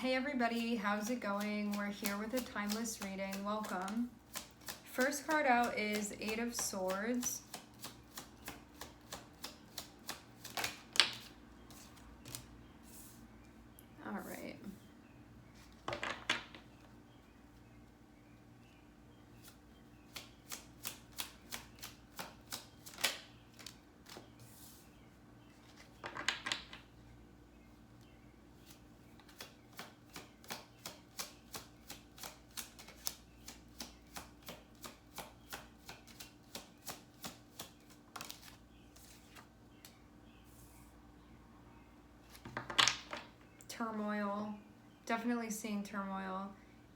Hey everybody, how's it going? We're here with a timeless reading. Welcome. First card out is Eight of Swords. All right. Turmoil. Definitely seeing turmoil.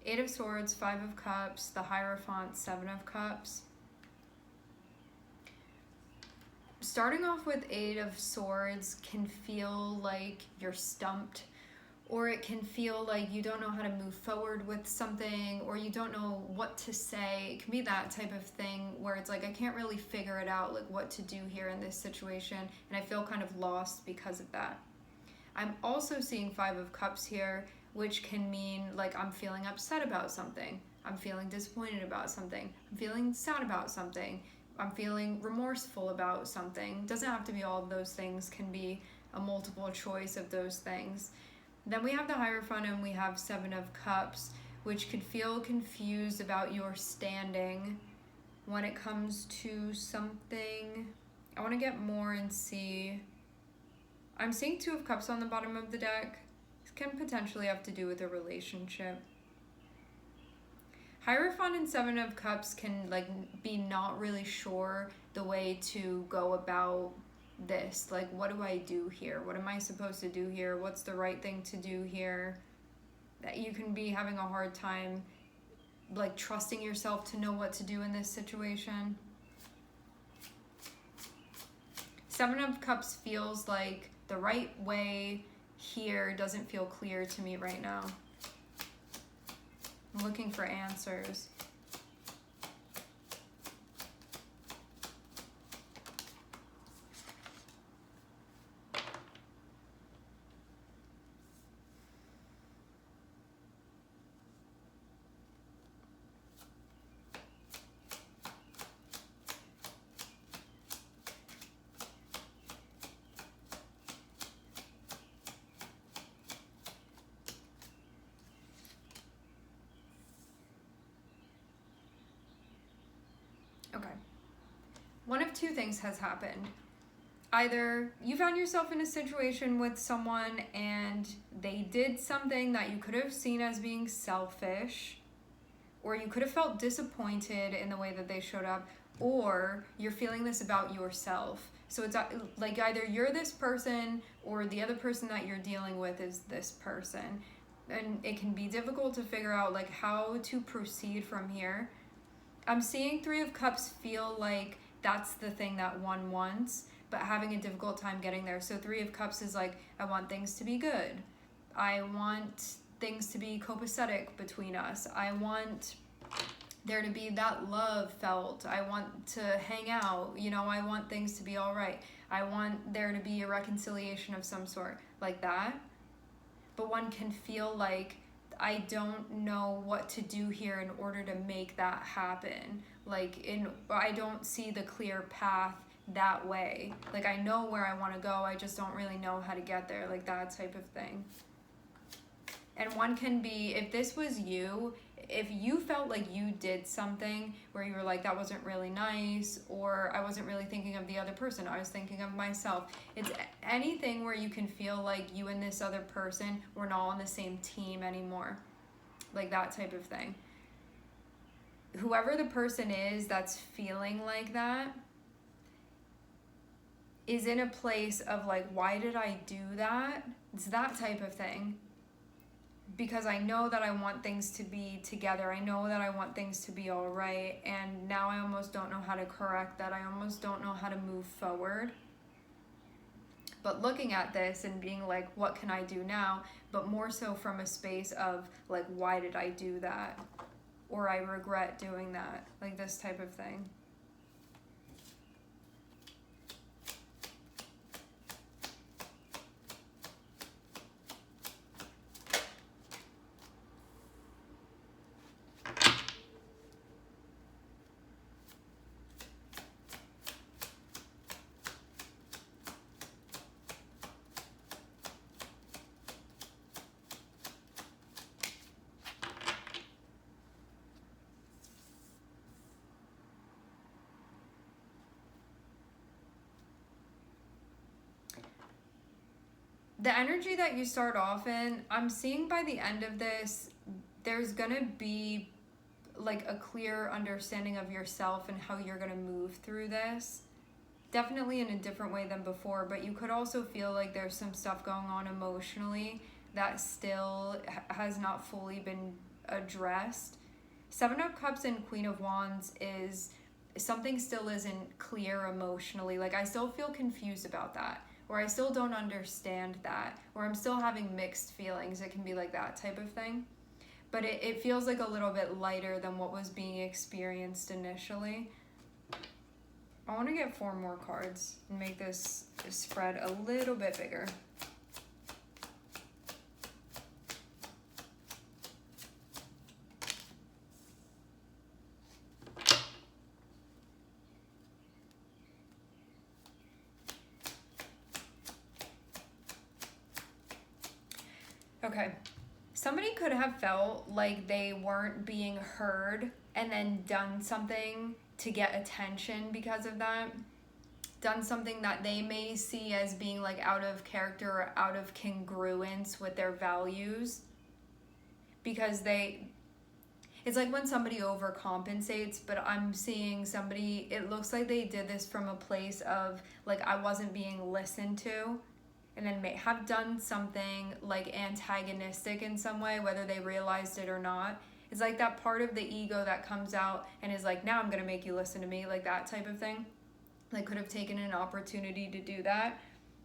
Eight of Swords, Five of Cups, the Hierophant, Seven of Cups. Starting off with Eight of Swords can feel like you're stumped, or it can feel like you don't know how to move forward with something, or you don't know what to say. It can be that type of thing where it's like, I can't really figure it out, like what to do here in this situation, and I feel kind of lost because of that. I'm also seeing Five of Cups here, which can mean like I'm feeling upset about something. I'm feeling disappointed about something. I'm feeling sad about something. I'm feeling remorseful about something. Doesn't have to be all of those things. Can be a multiple choice of those things. Then we have the Hierophant and we have Seven of Cups, which could feel confused about your standing when it comes to something. I want to get more and see. I'm seeing Two of Cups on the bottom of the deck. This can potentially have to do with a relationship. Hierophant and Seven of Cups can like be not really sure the way to go about this. Like, what do I do here? What am I supposed to do here? What's the right thing to do here? That you can be having a hard time like trusting yourself to know what to do in this situation. Seven of Cups feels like the right way here doesn't feel clear to me right now. I'm looking for answers. Okay. One of two things has happened. Either you found yourself in a situation with someone and they did something that you could have seen as being selfish, or you could have felt disappointed in the way that they showed up, or you're feeling this about yourself. So it's like either you're this person or the other person that you're dealing with is this person. And it can be difficult to figure out like how to proceed from here. I'm seeing Three of Cups feel like that's the thing that one wants, but having a difficult time getting there. So Three of Cups is like, I want things to be good. I want things to be copacetic between us. I want there to be that love felt. I want to hang out. You know, I want things to be all right. I want there to be a reconciliation of some sort like that. But one can feel like, I don't know what to do here in order to make that happen. I don't see the clear path that way. Like, I know where I want to go, I just don't really know how to get there, like that type of thing. And one can be, if this was you, if you felt like you did something where you were like, that wasn't really nice, or I wasn't really thinking of the other person, I was thinking of myself. It's anything where you can feel like you and this other person were not on the same team anymore. Like that type of thing. Whoever the person is that's feeling like that is in a place of like, why did I do that? It's that type of thing. Because I know that I want things to be together. I know that I want things to be all right. And now I almost don't know how to correct that. I almost don't know how to move forward. But looking at this and being like, what can I do now? But more so from a space of like, why did I do that? Or I regret doing that. Like this type of thing. The energy that you start off in, I'm seeing by the end of this, there's gonna be like a clear understanding of yourself and how you're gonna move through this. Definitely in a different way than before, but you could also feel like there's some stuff going on emotionally that still has not fully been addressed. Seven of Cups and Queen of Wands is something still isn't clear emotionally. Like I still feel confused about that, or I still don't understand that, or I'm still having mixed feelings. It can be like that type of thing. But it feels like a little bit lighter than what was being experienced initially. I want to get 4 more cards and make this spread a little bit bigger. Okay. Somebody could have felt like they weren't being heard and then done something to get attention because of that. Done something that they may see as being like out of character or out of congruence with their values. Because it's like when somebody overcompensates, but I'm seeing somebody, it looks like they did this from a place of like I wasn't being listened to, and then may have done something like antagonistic in some way, whether they realized it or not. It's like that part of the ego that comes out and is like, now I'm gonna make you listen to me, like that type of thing. Like could have taken an opportunity to do that.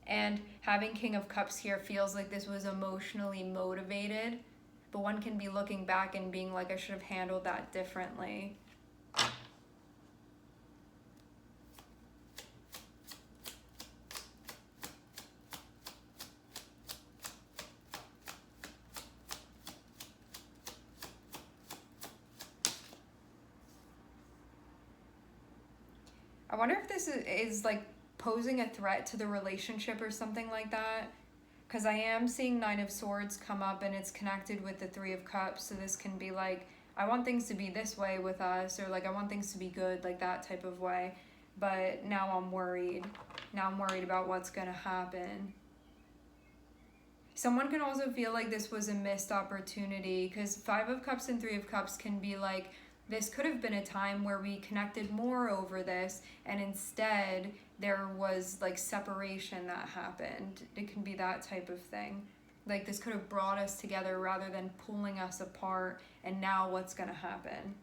And having King of Cups here feels like this was emotionally motivated, but one can be looking back and being like, I should have handled that differently. I wonder if this is like posing a threat to the relationship or something like that. Because I am seeing 9 of Swords come up and it's connected with the 3 of Cups. So this can be like, I want things to be this way with us, or like I want things to be good, like that type of way. But now I'm worried. Now I'm worried about what's going to happen. Someone can also feel like this was a missed opportunity, because 5 of Cups and 3 of Cups can be like, this could have been a time where we connected more over this, and instead there was like separation that happened. It can be that type of thing. Like this could have brought us together rather than pulling us apart, and now what's going to happen?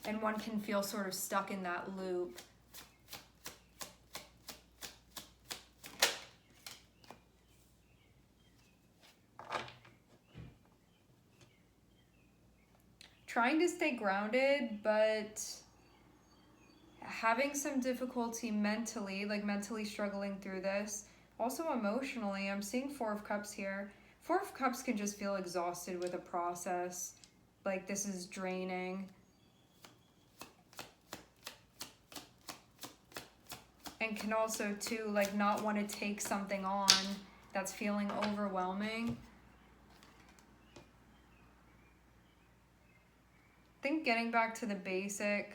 And one can feel sort of stuck in that loop. Trying to stay grounded, but having some difficulty mentally, like mentally struggling through this. Also emotionally, I'm seeing 4 of Cups here. 4 of Cups can just feel exhausted with a process. Like this is draining. And can also too, like not want to take something on that's feeling overwhelming. I think getting back to the basic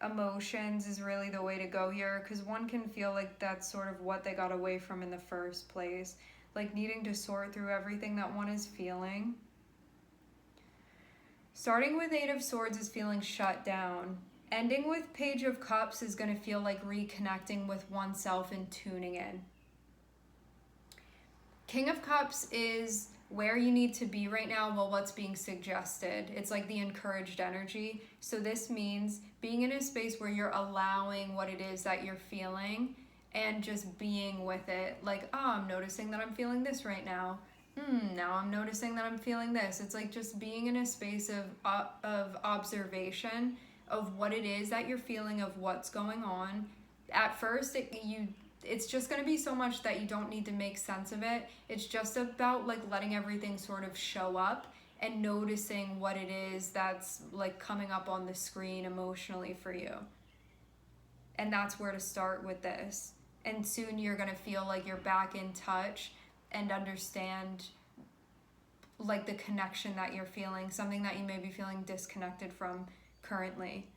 emotions is really the way to go here, because one can feel like that's sort of what they got away from in the first place, like needing to sort through everything that one is feeling. Starting with 8 of Swords is feeling shut down. Ending with Page of Cups is going to feel like reconnecting with oneself and tuning in. King of Cups is where you need to be right now, well, what's being suggested. It's like the encouraged energy. So this means being in a space where you're allowing what it is that you're feeling and just being with it. Like, oh, I'm noticing that I'm feeling this right now. Now I'm noticing that I'm feeling this. It's like just being in a space of observation of what it is that you're feeling, of what's going on. At first, it's just going to be so much that you don't need to make sense of it. It's just about like letting everything sort of show up and noticing what it is that's like coming up on the screen emotionally for you. And that's where to start with this. And soon you're going to feel like you're back in touch and understand like the connection that you're feeling, something that you may be feeling disconnected from currently.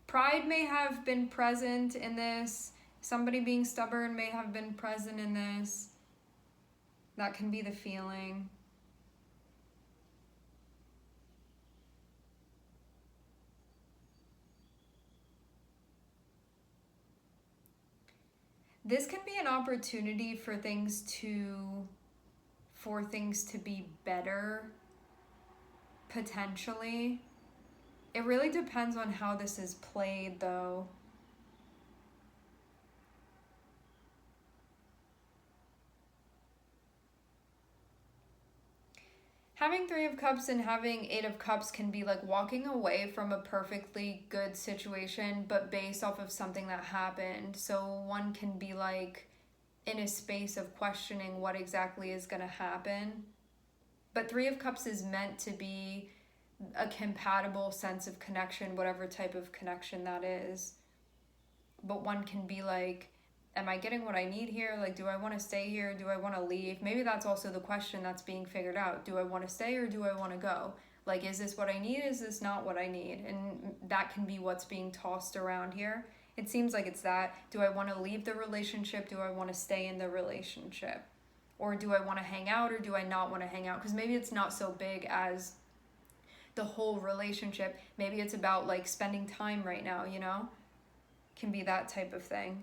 Pride may have been present in this. Somebody being stubborn may have been present in this. That can be the feeling. This can be an opportunity for things to be better, potentially. It really depends on how this is played, though. Having Three of Cups and having Eight of Cups can be like walking away from a perfectly good situation, but based off of something that happened. So one can be like in a space of questioning what exactly is going to happen. But Three of Cups is meant to be a compatible sense of connection, whatever type of connection that is. But one can be like, am I getting what I need here? Like, do I want to stay here? Do I want to leave? Maybe that's also the question that's being figured out. Do I want to stay or do I want to go? Like, is this what I need? Is this not what I need? And that can be what's being tossed around here. It seems like it's that. Do I want to leave the relationship? Do I want to stay in the relationship? Or do I want to hang out or do I not want to hang out? Because maybe it's not so big as the whole relationship. Maybe it's about like spending time right now, you know? Can be that type of thing.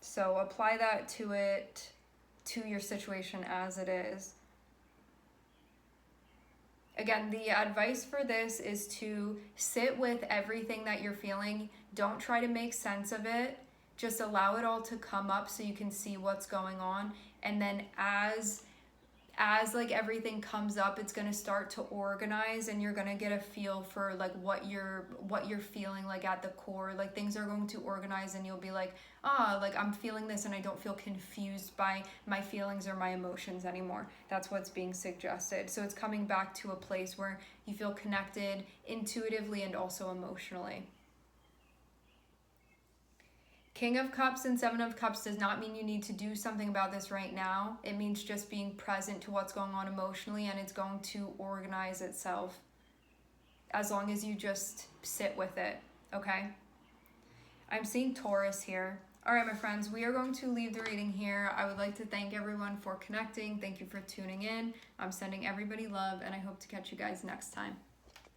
So apply that to it, to your situation as it is. Again, the advice for this is to sit with everything that you're feeling. Don't try to make sense of it. Just allow it all to come up so you can see what's going on. And then as like everything comes up, it's going to start to organize and you're going to get a feel for like what you're feeling like at the core. Like things are going to organize and you'll be like, like I'm feeling this and I don't feel confused by my feelings or my emotions anymore. That's what's being suggested. So it's coming back to a place where you feel connected intuitively and also emotionally. King of Cups and Seven of Cups does not mean you need to do something about this right now. It means just being present to what's going on emotionally, and it's going to organize itself as long as you just sit with it, okay? I'm seeing Taurus here. All right, my friends, we are going to leave the reading here. I would like to thank everyone for connecting. Thank you for tuning in. I'm sending everybody love, and I hope to catch you guys next time.